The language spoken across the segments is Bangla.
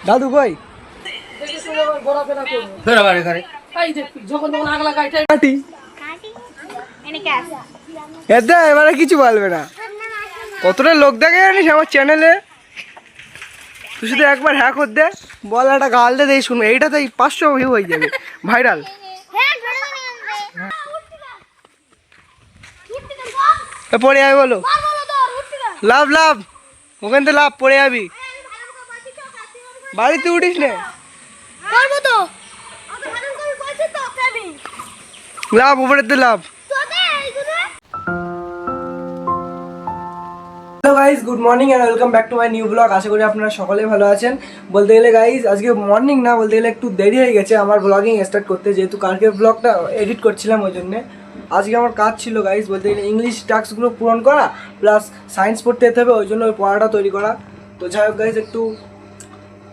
দাদু কই? এবারে কিছু বলবে না। কতটা লোক দেখে জানিস আমার চ্যানেলে? তুই শুধু একবার হ্যাঁ কর দে, বল একটা গাল দে, দিয়ে শুনবে। এইটাতে 500 ভিউ হয়ে যাবে, ভাইরাল। পড়ে যাবি বলো, লাভ লাভ, ওখান থেকে লাভ, পড়ে যাবি। বাড়িতে উঠিস না, লাভ উপরের দিয়ে লাভ। Hello guys, good morning and welcome back to my new blog. আশা করি আপনারা সকলেই ভালো আছেন। বলতে গেলে গাইজ আজকে মর্নিং না, বলতে গেলে একটু দেরি হয়ে গেছে আমার ব্লগিং স্টার্ট করতে, যেহেতু কালকে ব্লগটা এডিট করছিলাম, ওই জন্যে আজকে আমার কাজ ছিল গাইজ। বলতে গেলে ইংলিশ টাস্কগুলো পূরণ করা, প্লাস সায়েন্স পড়তে যেতে হবে, ওই জন্য ওই পড়াটা তৈরি করা। তো যাই হোক গাইজ, একটু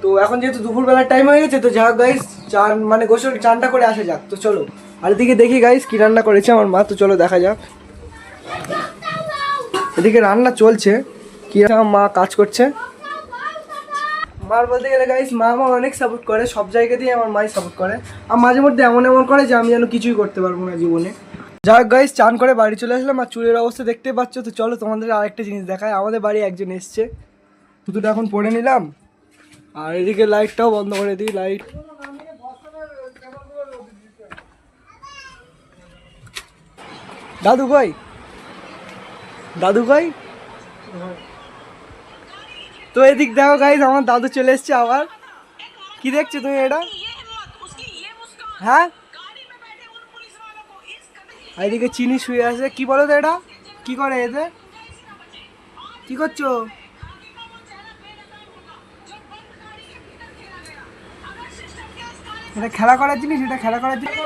তো এখন যেহেতু দুপুরবেলার টাইম হয়ে গেছে, তো যাই হোক গাইজ চান মানে গোসল চানটা করে আসা যাক। তো চলো আর এদিকে দেখি গাইজ কী রান্না করেছে আমার মা, তো চলো দেখা যাক। এদিকে রান্না চলছে, কি আমার মা কাজ করছে। মার বলতে গেলে গাইস মা আমার অনেক সাপোর্ট করে, সব জায়গা দিয়ে আমার মাই সাপোর্ট করে। আর মাঝে মধ্যে এমন এমন করে যে আমি যেন কিছুই করতে পারবো না জীবনে। যাই হোক গাইস, চান করে বাড়ি চলে আসলাম। আর চুলের অবস্থা দেখতে পাচ্ছ। তো চলো তোমাদের আরেকটা জিনিস দেখায়। আমাদের বাড়ি একজন এসছে, দুটো এখন পরে নিলাম। আর এদিকে লাইটটাও বন্ধ করে দিই, লাইট। দাদু কই? দাদু কই? তো এদিক দেখো গাইজ, আমার দাদু চলে এসছে আবার। কি দেখছো তুমি এটা? হ্যাঁ, এদিকে চিনি শুয়ে আছে। কি বলো তো এটা? কি করে এতে? কি করছো? এটা খেলা করার জিনিস, এটা খেলা করার জিনিস।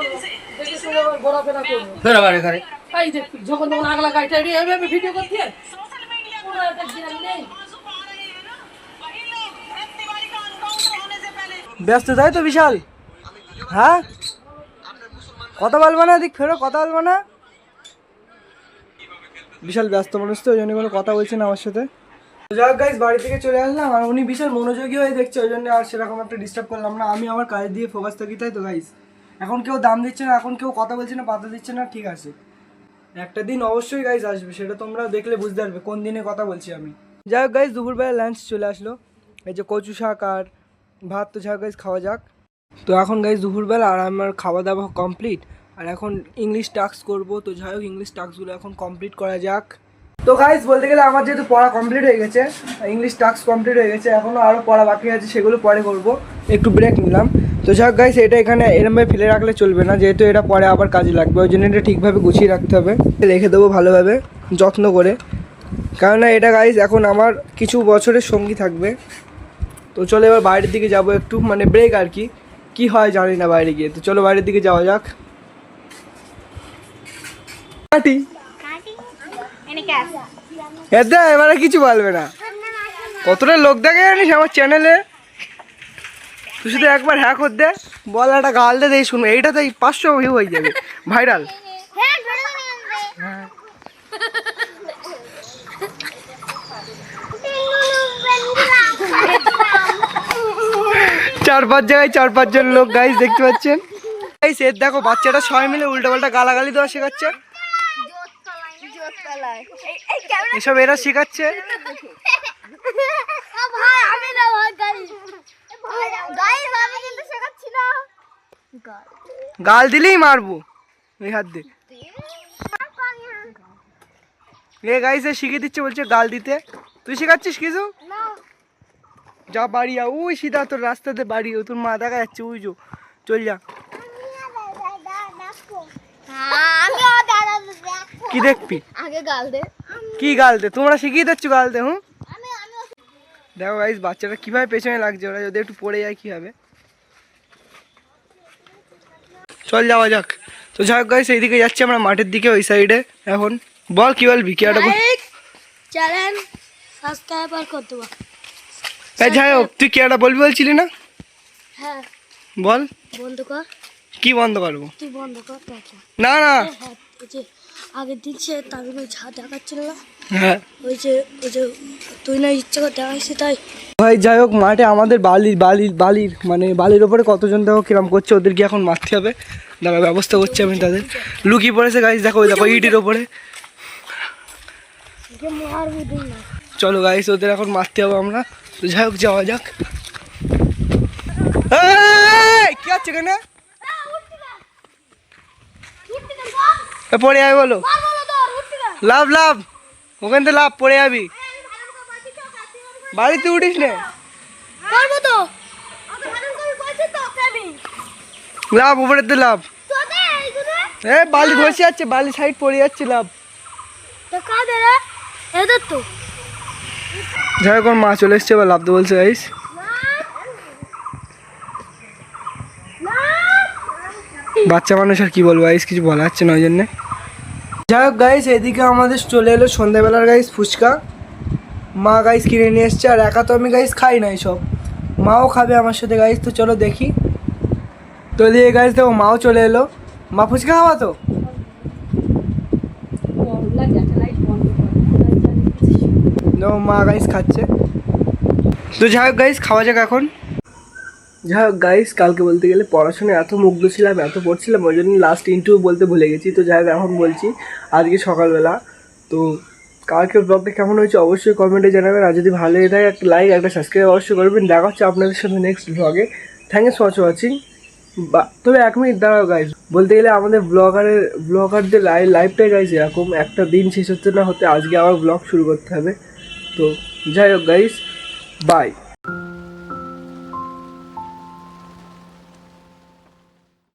ব্যস্ত তাই তো বিশাল? হ্যাঁ, কথা বলবো না, এদিক ফেরো, কথা বলবো না। বিশাল ব্যস্ত মানুষ তো, ওই জন্য কোনো কথা বলছে না আমার সাথে। যাক গাইস, বাড়ি থেকে চলে আসলাম। আর উনি বিশাল মনোযোগী হয়ে দেখছে, ওই জন্য আর সেরকম একটা ডিস্টার্ব করলাম না। আমি আমার কাজ দিয়ে ফোকাস থাকি, তাই তো গাইস। এখন কেউ দাম দিচ্ছে না, এখন কেউ কথা বলছে না, পাতা দিচ্ছে না, ঠিক আছে। একটা দিন অবশ্যই গাইস আসবে, সেটা তোমরা দেখলে বুঝতে পারবে কোন দিনে কথা বলছি আমি। যাই হোক গাইস, দুপুরবেলা লাঞ্চ চলে আসলো। এই যে কচু শাক আর ভাত, তো যাক গাইস খাওয়া যাক। তো এখন গাইস দুপুরবেলা আর আমার খাওয়া দাওয়া কমপ্লিট। আর এখন ইংলিশ টাস্ক করব। তো যাই হোক ইংলিশ টাস্কগুলো এখন কমপ্লিট করা যাক। তো গাইস বলতে গেলে আমার যেহেতু পড়া কমপ্লিট হয়ে গেছে, ইংলিশ টাস্ক কমপ্লিট হয়ে গেছে, এখনও আরও পড়া বাকি আছে, সেগুলো পরে করব। একটু ব্রেক নিলাম। তো যাক গাইস, এটা এখানে এরমভাবে ফেলে রাখলে চলবে না, যেহেতু এটা পরে আবার কাজে লাগবে, ওই জন্য এটা ঠিকভাবে গুছিয়ে রাখতে হবে। রেখে দেবো ভালোভাবে যত্ন করে, কারণ এটা গাইস এখন আমার কিছু বছরের সঙ্গী থাকবে। তো চলো এবার বাইরের দিকে যাব, একটু মানে ব্রেক আর কি। কি হয় জানি না বাইরে গিয়ে। তো চলো বাইরের দিকে যাওয়া যাক। এবারে কিছু বলবে না। কতটা লোক দেখে জানিস আমার চ্যানেলে? তুই শুধু একবার হ্যাঁ কর দে, বল একটা গাল দে, দিয়ে শুনবে। এইটাতে 500 ভিউ হয়ে যাবে, ভাইরাল। চার পাঁচ জায়গায় 4-5 জন লোক গাইস দেখতে পাচ্ছেন। গাইস এর দেখো, বাচ্চাটা সবাই মিলে উল্টোপাল্টা গালাগালি দেওয়া শেখাচ্ছে। এসব এরা শেখাচ্ছে। গাল দিলেই মারবো এই হাত দিয়ে। এ গাইস এ শিখিয়ে দিচ্ছে, বলছে গাল দিতে। তুই শেখাচ্ছিস কিছু? যা বাড়ি যা, ওই সিধা তোর রাস্তাতে বাড়ি, ও তোর মা দেখা যাচ্ছে, ওই যো, চল যা। কি দেখবি? কি গাল দে? তোমরা শিখিয়ে দিচ্ছ গাল দে। হুম, দেখো গাইস বাচ্চাটা কিভাবে পেছনে লাগছে, ওরা যদি একটু পড়ে যায় কি হবে। চল যাওয়া যাক। তো যাই হোক গাইস, এইদিকে যাচ্ছি আমরা মাঠের দিকে, ওই সাইডে। এখন বল কি বলবি, কি একটা বল। চ্যানেল সাবস্ক্রাইব কর দেবো। যাই হোক, তুই কি একটা বলবি বলছিলি না? হ্যাঁ বল। বন্ধ কর। কি বন্ধ করবো? তুই বন্ধ কর। না না, হ্যাঁ, ওই যে আগের দিন সে তামিল ঝা দেখাচ্ছিল না, হ্যাঁ ওই যে তুই না ইচ্ছা করে দেখাইছি তাই। ভাই যাই হোক, মাঠে আমাদের বালির মানে বালির ওপরে কতজন দেখো কিরম করছে, ওদেরকে এখন মারতে হবে। দাঁড়া, ব্যবস্থা করছি আমি তাদের। লুকিয়ে পড়েছে গাইস, দেখো ওই দেখো ইটের ওপরে। মারবি তুই না। চলো গাইস, ওদের এখন মারতে হবে আমরা। তো যাই হোক, যাওয়া যাক। কি আছে কেন পড়ে যাবে বলো? লাভ লাভ, ওখান থেকে লাভ, পড়ে যাবি। বাড়িতে উঠিস নে, লাভ উপরে তো লাভ। বালি ধসে যাচ্ছে, বালি সাইড পড়ে যাচ্ছে, লাভ। যাই হোক, মা চলে এসছে, এবার লাভ তো বলছে গাইস। বাচ্চা মানুষ আর কি বলবো গাইস, কিছু বলা যাচ্ছে না ওই জন্যে। যাই হোক গাইস, এদিকে আমাদের চলে এলো সন্ধ্যাবেলার গাইস ফুচকা। মা গাইস কিনে নিয়ে এসছে, আর একা তো আমি গাইস খাই না এইসব, মাও খাবে আমার সাথে গাইস। তো চলো দেখি। তো দিয়ে গাইস দেখো, মাও চলে এলো। মা ফুচকা খাওয়া তো? মা গাইস খাচ্ছে। তো যাই হোক গাইস, খাওয়া যাক এখন। যাই হোক গাইস, কালকে বলতে গেলে পড়াশোনায় এত মুগ্ধ ছিলাম, এত পড়ছিলাম, ওই জন্য লাস্ট ইন্টারভিউ বলতে ভুলে গেছি। তো যাই হোক, এখন বলছি আজকে সকালবেলা। তো কালকের ব্লগটা কেমন হয়েছে অবশ্যই কমেন্টে জানাবেন, আর যদি ভালো লাগে থাকে একটা লাইক, একটা সাবস্ক্রাইব অবশ্যই করবেন। দেখা হচ্ছে আপনাদের সাথে নেক্সট ব্লগে। Thank you so much watching. তবে 1 মিনিট দাঁড়াও গাইস, বলতে গেলে আমাদের ব্লগারদের লাইফটাই গাইস এরকম, একটা দিন শেষ হচ্ছে না হতে আজকে আবার ব্লগ শুরু করতে হবে। তো যাই হোক গাইস, বাই।